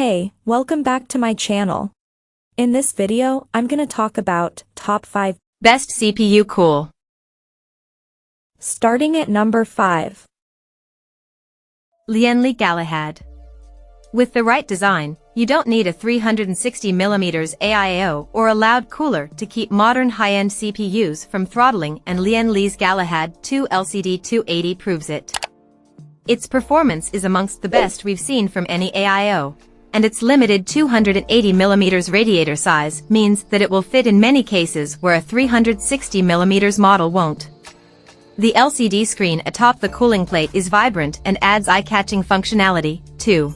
Hey, welcome back to my channel. In this video, I'm gonna talk about top 5 best CPU Coole. Starting at number 5. Lian Li Galahad. With the right design, you don't need a 360mm AIO or a loud cooler to keep modern high-end CPUs from throttling, and Lian Li's Galahad 2 LCD 280 proves it. Its performance is amongst the best we've seen from any AIO, and its limited 280mm radiator size means that it will fit in many cases where a 360mm model won't. The LCD screen atop the cooling plate is vibrant and adds eye-catching functionality, too.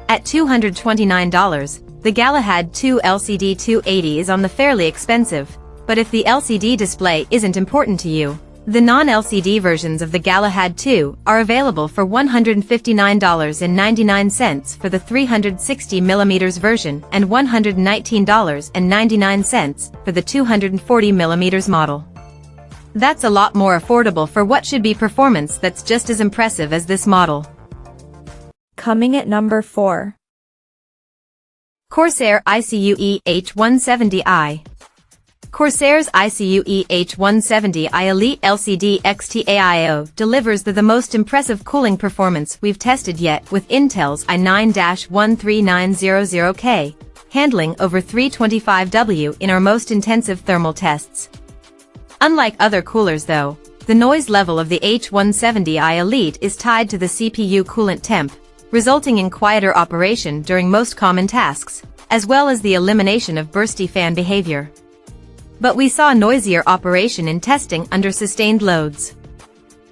At $229, the Galahad 2 LCD 280 is on the fairly expensive, but if the LCD display isn't important to you, the non-LCD versions of the Galahad 2 are available for $159.99 for the 360mm version and $119.99 for the 240mm model. That's a lot more affordable for what should be performance that's just as impressive as this model. Coming at number 4. Corsair ICUEH170I. Corsair's ICUEH170I Elite LCD XT AIO delivers the most impressive cooling performance we've tested yet, with Intel's i9-13900K, handling over 325W in our most intensive thermal tests. Unlike other coolers though, the noise level of the H170i Elite is tied to the CPU coolant temp, resulting in quieter operation during most common tasks, as well as the elimination of bursty fan behavior. But we saw noisier operation in testing under sustained loads.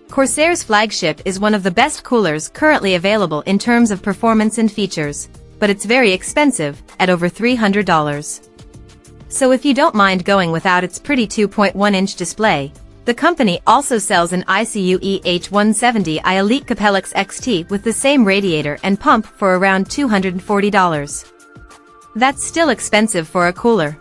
Corsair's flagship is one of the best coolers currently available in terms of performance and features, but it's very expensive, at over $300. So if you don't mind going without its pretty 2.1-inch display, the company also sells an ICUEH170i Elite Capellix XT with the same radiator and pump for around $240. That's still expensive for a cooler.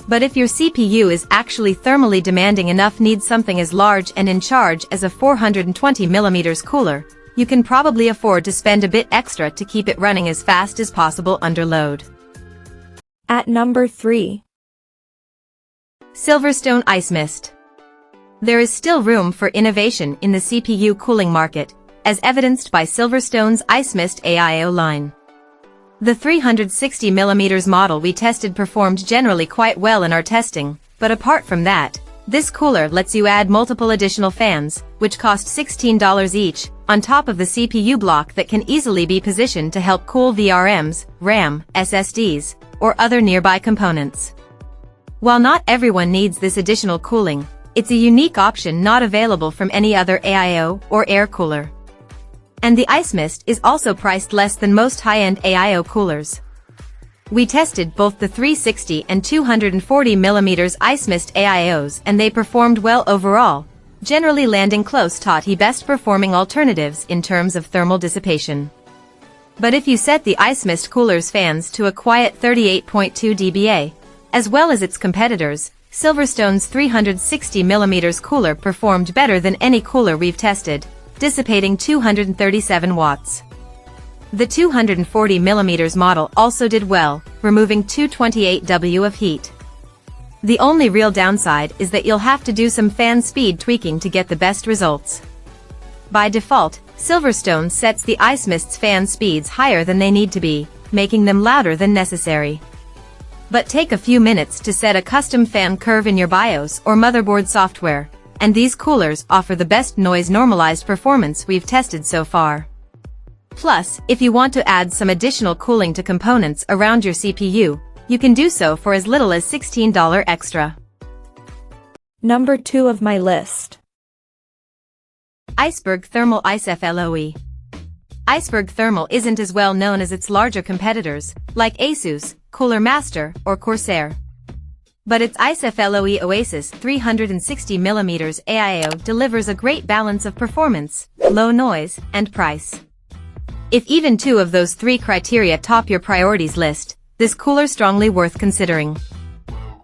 But if your CPU is actually thermally demanding enough, needs something as large and in charge as a 420mm cooler, you can probably afford to spend a bit extra to keep it running as fast as possible under load. At number 3. Silverstone Ice Mist. There is still room for innovation in the CPU cooling market, as evidenced by Silverstone's IceMyst AIO line. The 360mm model we tested performed generally quite well in our testing, but apart from that, this cooler lets you add multiple additional fans, which cost $16 each, on top of the CPU block that can easily be positioned to help cool VRMs, RAM, SSDs, or other nearby components. While not everyone needs this additional cooling, it's a unique option not available from any other AIO or air cooler. And the IceMyst is also priced less than most high-end AIO coolers. We tested both the 360 and 240mm IceMyst AIOs and they performed well overall, generally landing close to the best performing alternatives in terms of thermal dissipation. But if you set the IceMyst cooler's fans to a quiet 38.2 dBA, as well as its competitors, Silverstone's 360mm cooler performed better than any cooler we've tested, dissipating 237 watts. The 240mm model also did well, removing 228W of heat. The only real downside is that you'll have to do some fan speed tweaking to get the best results. By default, Silverstone sets the IceMyst's fan speeds higher than they need to be, making them louder than necessary. But take a few minutes to set a custom fan curve in your BIOS or motherboard software, and these coolers offer the best noise-normalized performance we've tested so far. Plus, if you want to add some additional cooling to components around your CPU, you can do so for as little as $16 extra. Number 2 of my list. Iceberg Thermal IceFLOE. Iceberg Thermal isn't as well known as its larger competitors, like ASUS, Cooler Master, or Corsair. But its IceFLOE Oasis 360mm AIO delivers a great balance of performance, low noise, and price. If even 2 of those 3 criteria top your priorities list, this cooler strongly worth considering.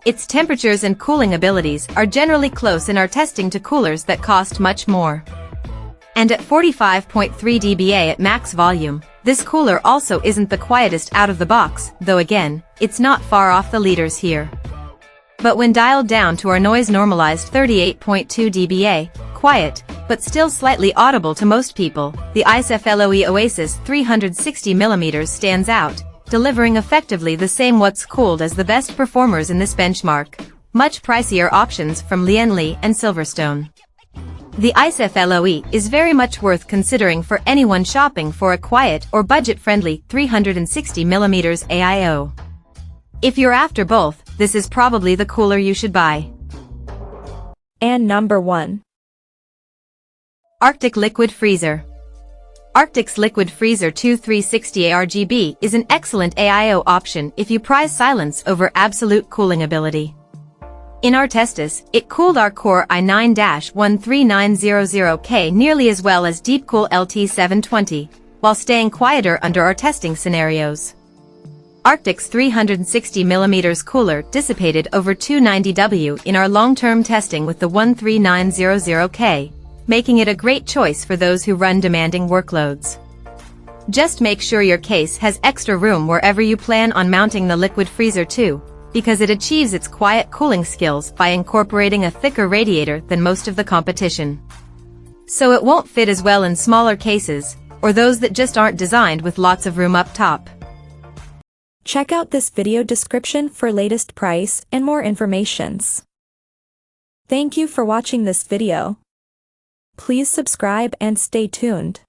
Its temperatures and cooling abilities are generally close in our testing to coolers that cost much more. And at 45.3 dBA at max volume, this cooler also isn't the quietest out of the box, though again, it's not far off the leaders here. But when dialed down to our noise-normalized 38.2 dBA, quiet, but still slightly audible to most people, the IceFLOE Oasis 360mm stands out, delivering effectively the same what's cooled as the best performers in this benchmark. Much pricier options from Lian Li and Silverstone. The IceFLOE is very much worth considering for anyone shopping for a quiet or budget-friendly 360mm AIO. If you're after both, this is probably the cooler you should buy. And number 1. Arctic Liquid Freezer. Arctic's Liquid Freezer 2360 ARGB is an excellent AIO option if you prize silence over absolute cooling ability. In our testis, it cooled our Core i9-13900K nearly as well as Deepcool LT720, while staying quieter under our testing scenarios. Arctic's 360mm cooler dissipated over 290W in our long-term testing with the 13900K, making it a great choice for those who run demanding workloads. Just make sure your case has extra room wherever you plan on mounting the liquid freezer too, because it achieves its quiet cooling skills by incorporating a thicker radiator than most of the competition. So it won't fit as well in smaller cases, or those that just aren't designed with lots of room up top. Check out this video description for latest price and more informations. Thank you for watching this video. Please subscribe and stay tuned.